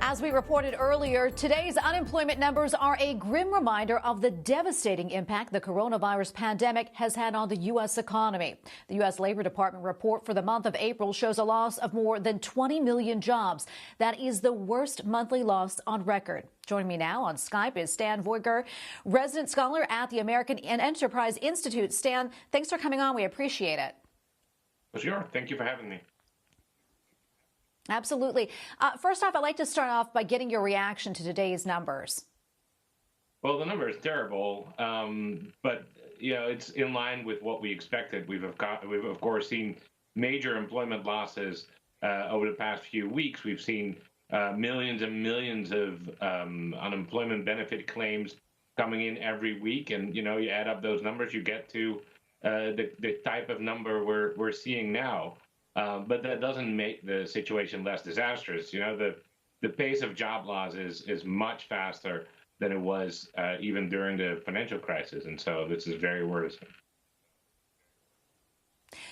As we reported earlier, today's unemployment numbers are a grim reminder of the devastating impact the coronavirus pandemic has had on the U.S. economy. The U.S. Labor Department report for the month of April shows a loss of more than 20 million jobs. That is the worst monthly loss on record. Joining me now on Skype is Stan Veuger, resident scholar at the American Enterprise Institute. Stan, thanks for coming on. We appreciate it. Well, sure. Thank you for having me. Absolutely. First off, I'd like to start off by getting your reaction to today's numbers. Well, the number is terrible, but it's in line with what we expected. We've of course seen major employment losses over the past few weeks. We've seen millions and millions of unemployment benefit claims coming in every week, and you add up those numbers, you get to the type of number we're seeing now. But that doesn't make the situation less disastrous. The pace of job loss is much faster than it was even during the financial crisis. And so this is very worrisome.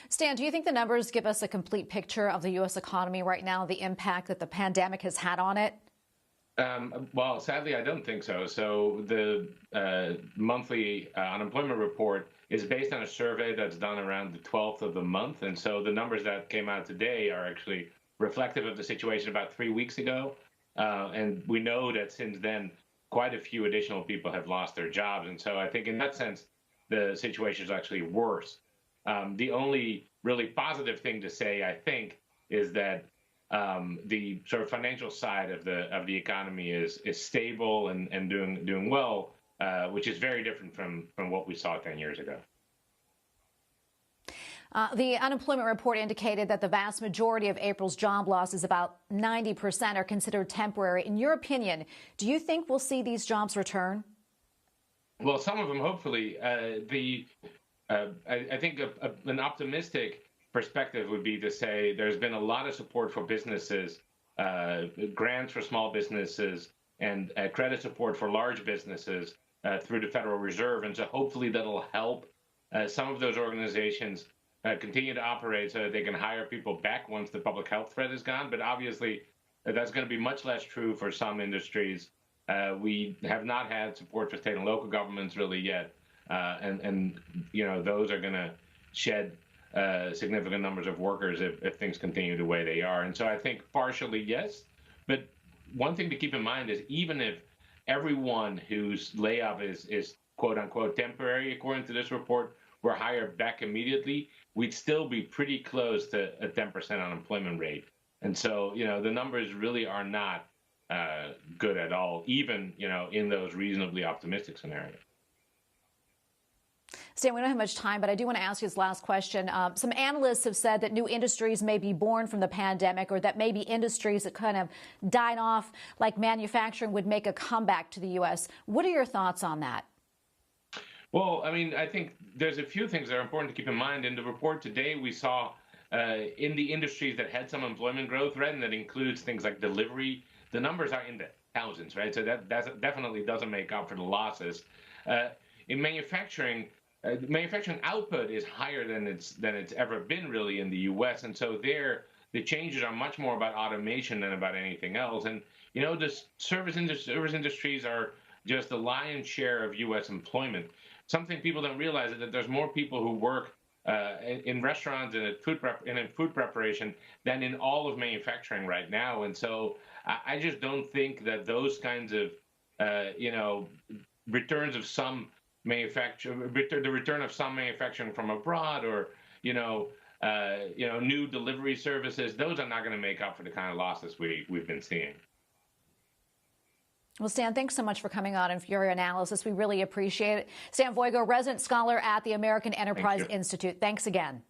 Stan, do you think the numbers give us a complete picture of the U.S. economy right now, the impact that the pandemic has had on it? Well, sadly, I don't think so. So the monthly unemployment report is based on a survey that's done around the 12th of the month. And so the numbers that came out today are actually reflective of the situation about 3 weeks ago. And we know that since then, quite a few additional people have lost their jobs. And so I think in that sense, the situation is actually worse. The only really positive thing to say, I think, is that the sort of financial side of the economy is stable and doing well, which is very different from what we saw 10 years ago. The unemployment report indicated that the vast majority of April's job losses, about 90%, are considered temporary. In your opinion, do you think we'll see these jobs return? Well, some of them, hopefully. I think an optimistic perspective would be to say there's been a lot of support for businesses, grants for small businesses, and credit support for large businesses through the Federal Reserve. And so hopefully that'll help some of those organizations continue to operate so that they can hire people back once the public health threat is gone. But obviously, that's going to be much less true for some industries. We have not had support for state and local governments really yet. And those are going to shed significant numbers of workers if things continue the way they are. And so I think partially, yes. But one thing to keep in mind is even if everyone whose layoff is quote unquote temporary, according to this report, were hired back immediately, we'd still be pretty close to a 10% unemployment rate. And so, the numbers really are not good at all, even, in those reasonably optimistic scenarios. Stan, we don't have much time, but I do want to ask you this last question. Some analysts have said that new industries may be born from the pandemic, or that maybe industries that kind of died off, like manufacturing, would make a comeback to the U.S. What are your thoughts on that? Well, I think there's a few things that are important to keep in mind. In the report today, we saw in the industries that had some employment growth, right, and that includes things like delivery, the numbers are in the thousands, right? So that definitely doesn't make up for the losses. In manufacturing output is higher than it's ever been really in the U.S. And so there, the changes are much more about automation than about anything else. And, the service industries are just the lion's share of U.S. employment. Something people don't realize is that there's more people who work in restaurants and in food preparation than in all of manufacturing right now. And so I just don't think that those kinds of, returns of some the return of some manufacturing from abroad, or new delivery services, those are not going to make up for the kind of losses we've been seeing. Well, Stan, thanks so much for coming on and for your analysis. We really appreciate it. Stan Veuger, resident scholar at the American Enterprise Institute. Thanks again.